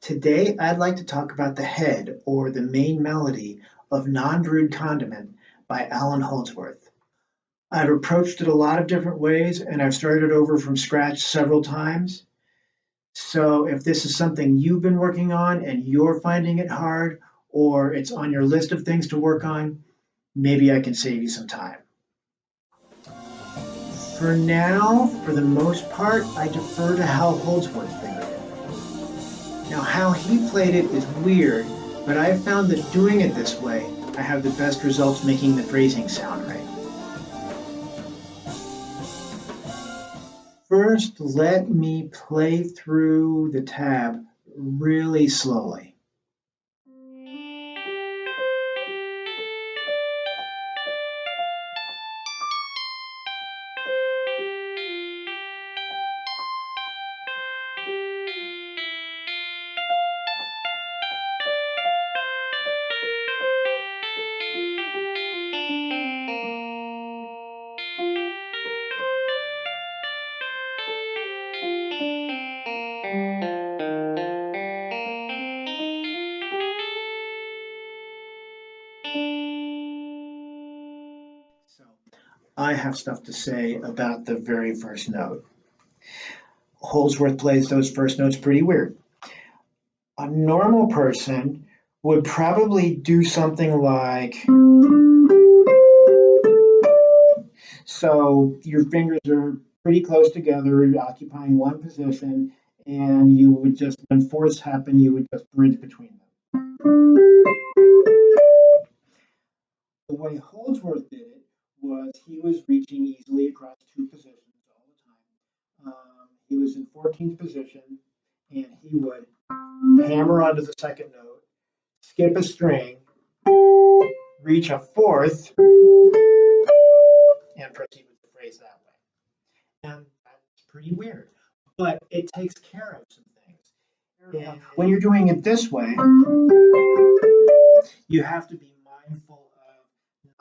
Today, I'd like to talk about the head, or the main melody, of Non-Brewed Condiment by Alan Holdsworth. I've approached it a lot of different ways, and I've started over from scratch several times. So if this is something you've been working on and you're finding it hard, or it's on your list of things to work on, maybe I can save you some time. For now, for the most part, I defer to how Holdsworth fingered it. Now, how he played it is weird, but I've found that doing it this way, I have the best results making the phrasing sound right. First, let me play through the tab really slowly. So, I have stuff to say about the very first note. Holdsworth plays those first notes pretty weird. A normal person would probably do something like, so your fingers are pretty close together, occupying one position, and you would just, when fourths happen, you would just bridge between them. The way Holdsworth did it was he was reaching easily across two positions all the time. He was in 14th position, and he would hammer onto the second note, skip a string, reach a fourth, and proceed with the phrase that way. And that's pretty weird, but it takes care of some things. And when you're doing it this way, you have to be mindful of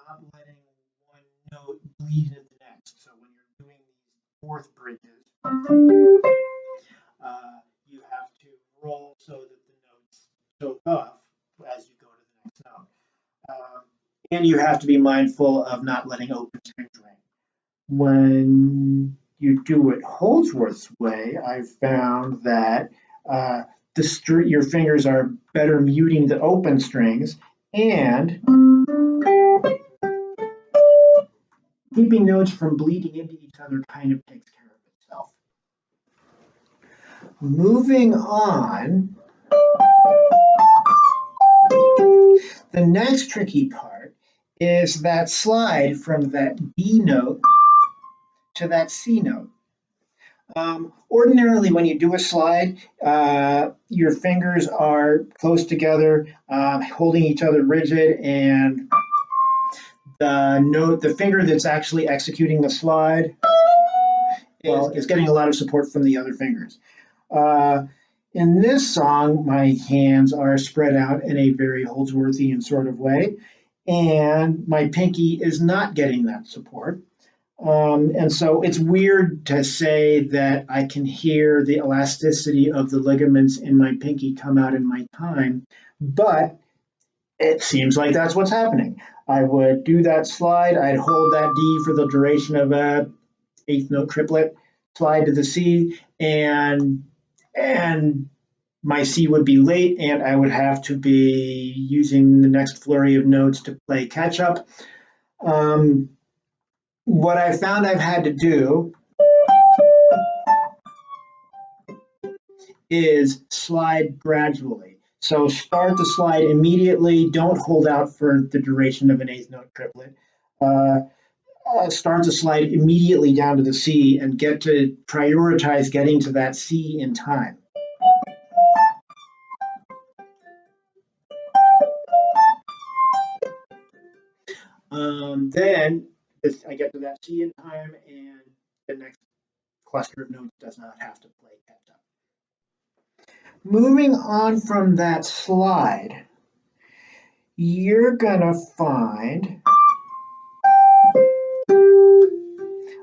not letting one note bleed into the next. So when you're doing these fourth bridges, you have to roll so that the notes choke off as you go to the next note. And you have to be mindful of not letting open strings ring. When you do it Holdsworth's way, I've found that your fingers are better muting the open strings, and keeping notes from bleeding into each other kind of takes care of itself. Moving on, the next tricky part is that slide from that B note to that C note. Ordinarily, when you do a slide, your fingers are close together, holding each other rigid, and the finger that's actually executing the slide is getting a lot of support from the other fingers. In this song, my hands are spread out in a very Holdsworthian sort of way, and my pinky is not getting that support. And so it's weird to say that I can hear the elasticity of the ligaments in my pinky come out in my time, but it seems like that's what's happening. I would do that slide, I'd hold that D for the duration of a eighth note triplet, slide to the C, and my C would be late, and I would have to be using the next flurry of notes to play catch up. What I found I've had to do is slide gradually. So start the slide immediately. Don't hold out for the duration of an eighth note triplet. Start the slide immediately down to the C and get to prioritize getting to that C in time. Then I get to that C in time, and the next cluster of notes does not have to play catch up. Moving on from that slide, you're gonna find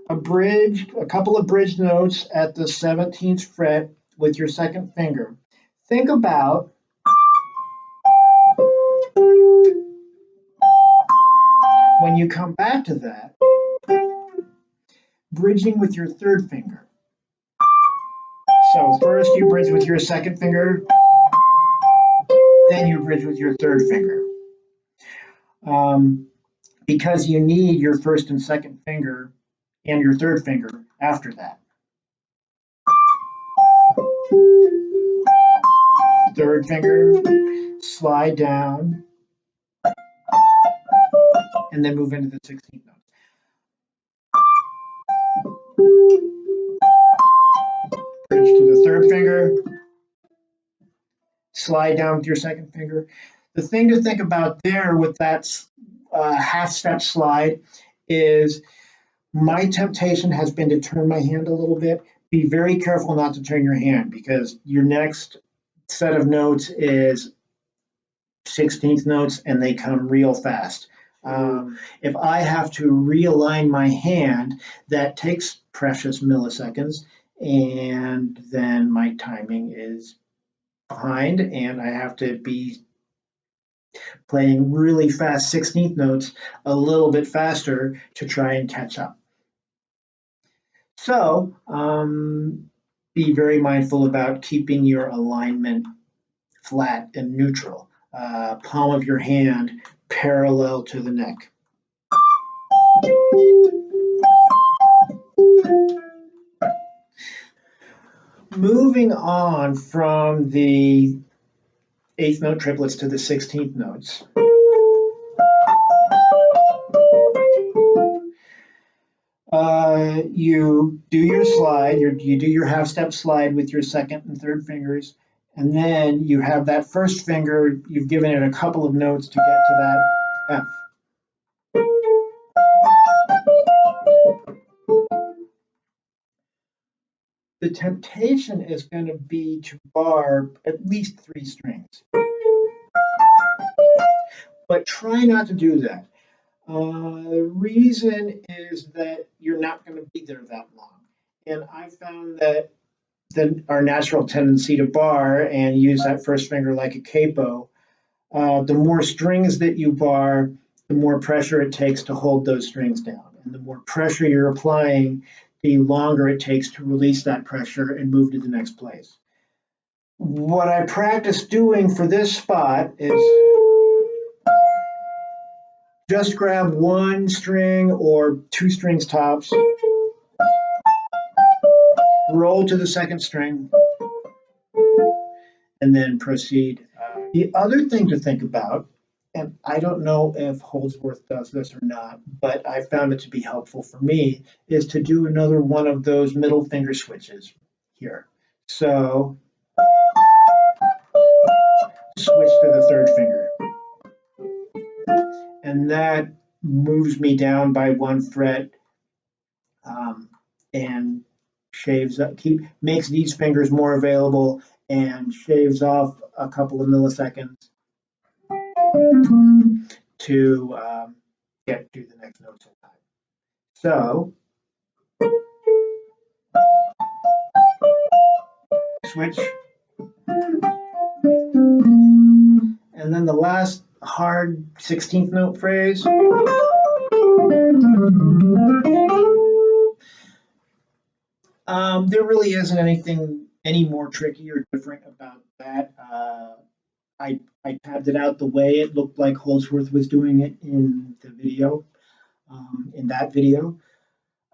a couple of bridge notes at the 17th fret with your second finger. think about when you come back to that, bridging with your third finger. So first you bridge with your second finger, then you bridge with your third finger. Because you need your first and second finger and your third finger after that. Third finger, slide down, and then move into the 16th note. Bridge to the third finger, slide down with your second finger. The thing to think about there with that half step slide is my temptation has been to turn my hand a little bit. Be very careful not to turn your hand because your next set of notes is 16th notes and they come real fast. If I have to realign my hand, that takes precious milliseconds, and then my timing is behind, and I have to be playing really fast 16th notes a little bit faster to try and catch up. So be very mindful about keeping your alignment flat and neutral. Palm of your hand parallel to the neck. Moving on from the 8th note triplets to the 16th notes. You do your slide, you do your half step slide with your second and third fingers, and then you have that first finger, you've given it a couple of notes to get to that F. The temptation is going to be to bar at least 3 strings. But try not to do that. The reason is that you're not going to be there that long. And I found that our natural tendency to bar and use that first finger like a capo, the more strings that you bar, the more pressure it takes to hold those strings down. And the more pressure you're applying, the longer it takes to release that pressure and move to the next place. What I practice doing for this spot is just grab 1 string or 2 strings tops, roll to the second string, and then proceed. The other thing to think about, and I don't know if Holdsworth does this or not, but I found it to be helpful for me, is to do another one of those middle finger switches here. So switch to the third finger. And that moves me down by 1 fret and shaves up, makes these fingers more available and shaves off a couple of milliseconds to get to the next note sometime. So switch. And then the last hard 16th note phrase. There really isn't anything any more tricky or different about that. I tabbed it out the way it looked like Holdsworth was doing it in the video, in that video.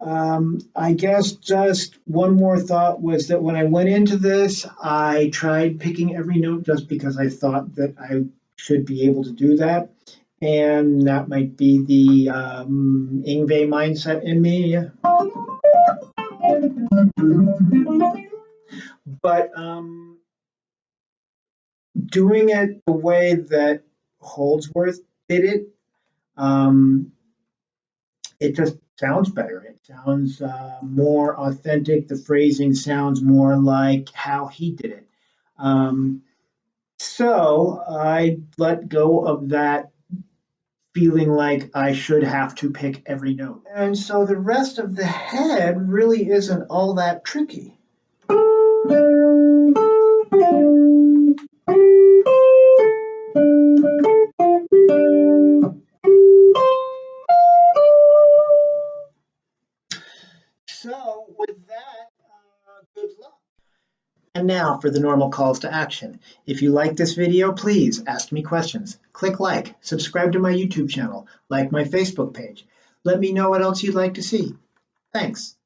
I guess just one more thought was that when I went into this, I tried picking every note just because I thought that I should be able to do that. And that might be the Yngwie mindset in me. But doing it the way that Holdsworth did it, it just sounds better. It sounds more authentic. The phrasing sounds more like how he did it. So I let go of that feeling like I should have to pick every note. And so the rest of the head really isn't all that tricky. So with that, good luck. And now for the normal calls to action. If you like this video, please ask me questions. Click like, subscribe to my YouTube channel, like my Facebook page. Let me know what else you'd like to see. Thanks.